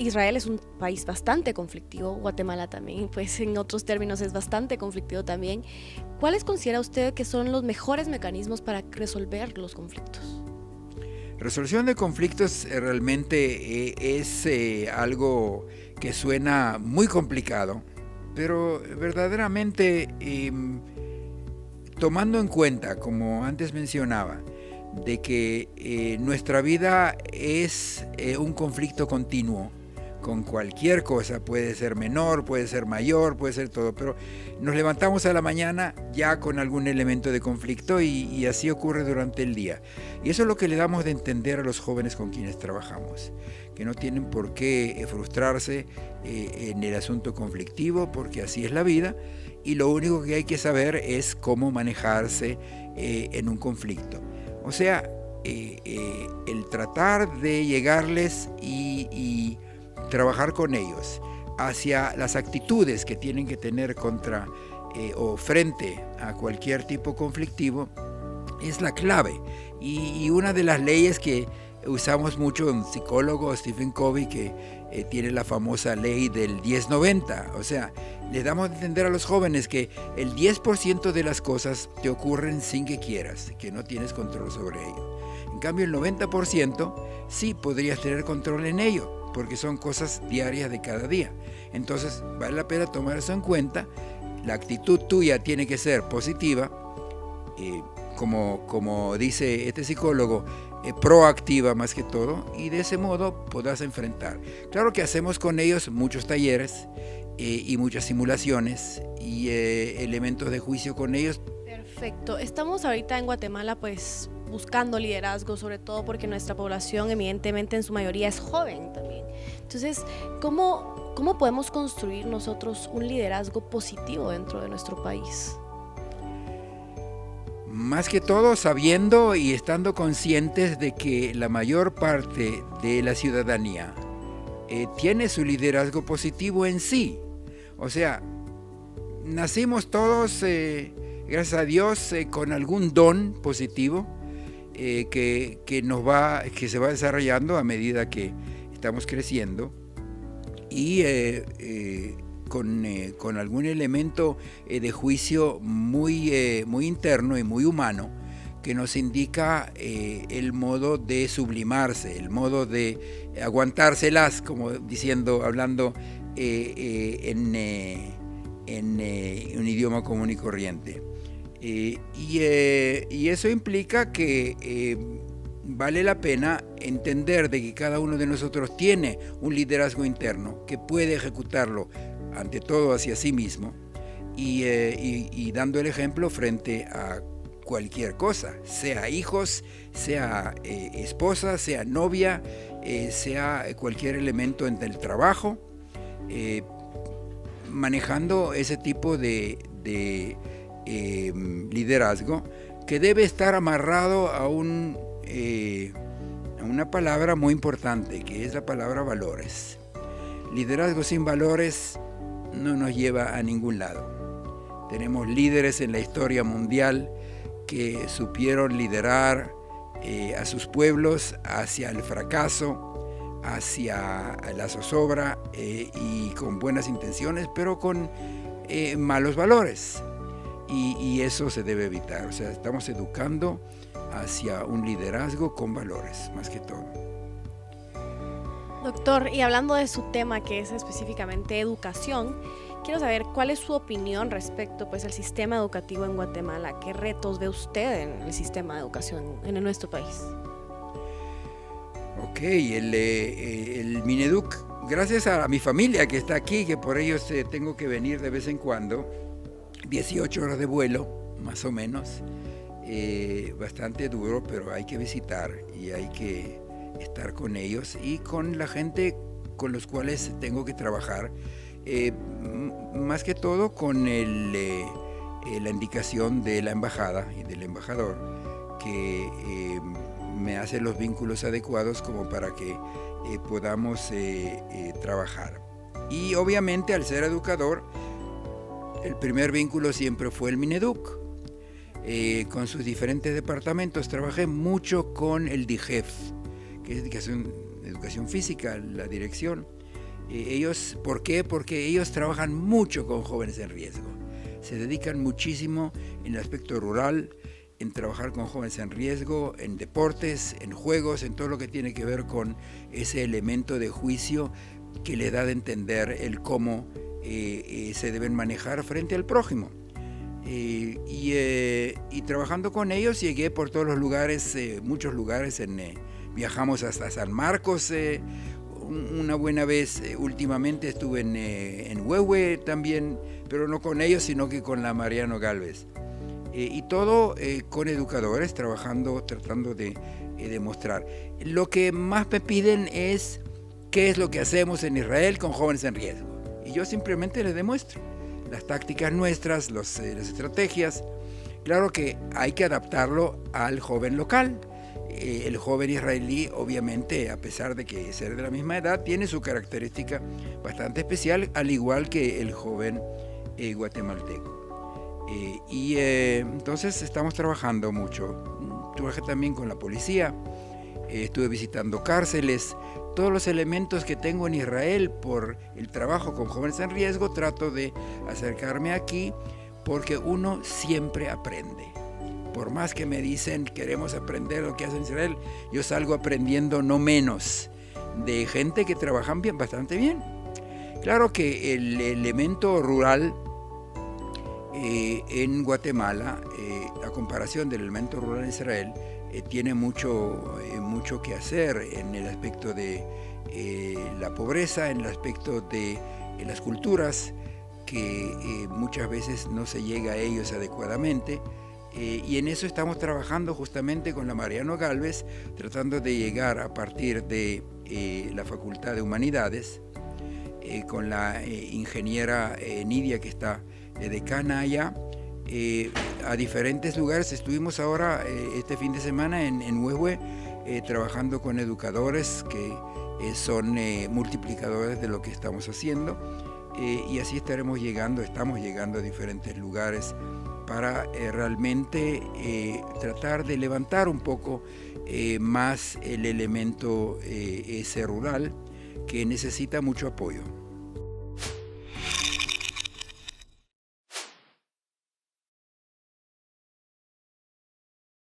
Israel es un país bastante conflictivo, Guatemala también, pues en otros términos es bastante conflictivo también. ¿Cuáles considera usted que son los mejores mecanismos para resolver los conflictos? Resolución de conflictos realmente es algo que suena muy complicado, pero verdaderamente tomando en cuenta, como antes mencionaba, de que nuestra vida es un conflicto continuo con cualquier cosa, puede ser menor, puede ser mayor, puede ser todo, pero nos levantamos a la mañana ya con algún elemento de conflicto y así ocurre durante el día. Y eso es lo que le damos de entender a los jóvenes con quienes trabajamos, que no tienen por qué frustrarse en el asunto conflictivo, porque así es la vida, y lo único que hay que saber es cómo manejarse en un conflicto. O sea, el tratar de llegarles y trabajar con ellos hacia las actitudes que tienen que tener contra o frente a cualquier tipo conflictivo es la clave. Y una de las leyes que usamos mucho un psicólogo, Stephen Covey, que tiene la famosa ley del 10-90. O sea, le damos a entender a los jóvenes que el 10% de las cosas te ocurren sin que quieras, que no tienes control sobre ello. En cambio, el 90% sí podrías tener control en ello, porque son cosas diarias de cada día. Entonces, vale la pena tomar eso en cuenta. La actitud tuya tiene que ser positiva, como dice este psicólogo, proactiva más que todo, y de ese modo podrás enfrentar. Claro que hacemos con ellos muchos talleres y muchas simulaciones y elementos de juicio con ellos. Perfecto. Estamos ahorita en Guatemala pues buscando liderazgo, sobre todo porque nuestra población evidentemente en su mayoría es joven también. Entonces, ¿cómo podemos construir nosotros un liderazgo positivo dentro de nuestro país? Más que todo sabiendo y estando conscientes de que la mayor parte de la ciudadanía tiene su liderazgo positivo en sí. O sea, nacimos todos, gracias a Dios, con algún don positivo que se va desarrollando a medida que estamos creciendo y con algún elemento de juicio muy interno y muy humano que nos indica el modo de sublimarse, el modo de aguantárselas, como hablando en un idioma común y corriente. Y eso implica que vale la pena entender de que cada uno de nosotros tiene un liderazgo interno que puede ejecutarlo ante todo hacia sí mismo y dando el ejemplo frente a cualquier cosa, sea hijos, sea esposa, sea novia, sea cualquier elemento en el trabajo, manejando ese tipo de liderazgo que debe estar amarrado a una palabra muy importante, que es la palabra valores. Liderazgo sin valores no nos lleva a ningún lado. Tenemos líderes en la historia mundial que supieron liderar a sus pueblos hacia el fracaso, hacia la zozobra y con buenas intenciones, pero con malos valores. Y eso se debe evitar. O sea, estamos educando hacia un liderazgo con valores, más que todo. Doctor, y hablando de su tema que es específicamente educación, quiero saber cuál es su opinión respecto pues al sistema educativo en Guatemala. ¿Qué retos ve usted en el sistema de educación en nuestro país? Ok, el Mineduc, gracias a mi familia que está aquí, que por ellos tengo que venir de vez en cuando, 18 horas de vuelo, más o menos, bastante duro, pero hay que visitar y hay que estar con ellos y con la gente con los cuales tengo que trabajar, más que todo con la indicación de la embajada y del embajador, que me hace los vínculos adecuados como para que podamos trabajar. Y obviamente al ser educador, el primer vínculo siempre fue el Mineduc. Con sus diferentes departamentos trabajé mucho con el DIGEF, que es Educación Física, la dirección, ¿Por qué? Porque ellos trabajan mucho con jóvenes en riesgo. Se dedican muchísimo en el aspecto rural, en trabajar con jóvenes en riesgo, en deportes, en juegos, en todo lo que tiene que ver con ese elemento de juicio que les da de entender el cómo se deben manejar frente al prójimo. Y trabajando con ellos llegué por todos los lugares, muchos lugares, viajamos hasta San Marcos una buena vez, últimamente estuve en Huehue también, pero no con ellos, sino que con la Mariano Galvez. Y todo con educadores, trabajando, tratando de demostrar. Lo que más me piden es qué es lo que hacemos en Israel con jóvenes en riesgo. Y yo simplemente les demuestro las tácticas nuestras, las estrategias. Claro que hay que adaptarlo al joven local. El joven israelí, obviamente, a pesar de que ser de la misma edad, tiene su característica bastante especial, al igual que el joven guatemalteco. Entonces estamos trabajando mucho. Trabajé también con la policía, estuve visitando cárceles. Todos los elementos que tengo en Israel por el trabajo con jóvenes en riesgo, trato de acercarme aquí porque uno siempre aprende. Por más que me dicen queremos aprender lo que hacen en Israel, yo salgo aprendiendo no menos de gente que trabajan bien, bastante bien. Claro que el elemento rural en Guatemala, a comparación del elemento rural en Israel, tiene mucho que hacer en el aspecto de la pobreza, en el aspecto de las culturas, que muchas veces no se llega a ellos adecuadamente. Y en eso estamos trabajando justamente con la Mariano Galvez, tratando de llegar a partir de la Facultad de Humanidades, con la ingeniera Nidia, que está de decana allá, a diferentes lugares. Estuvimos ahora este fin de semana en Huehue, trabajando con educadores que son multiplicadores de lo que estamos haciendo, y así estamos llegando a diferentes lugares para realmente tratar de levantar un poco más el elemento ese rural, que necesita mucho apoyo.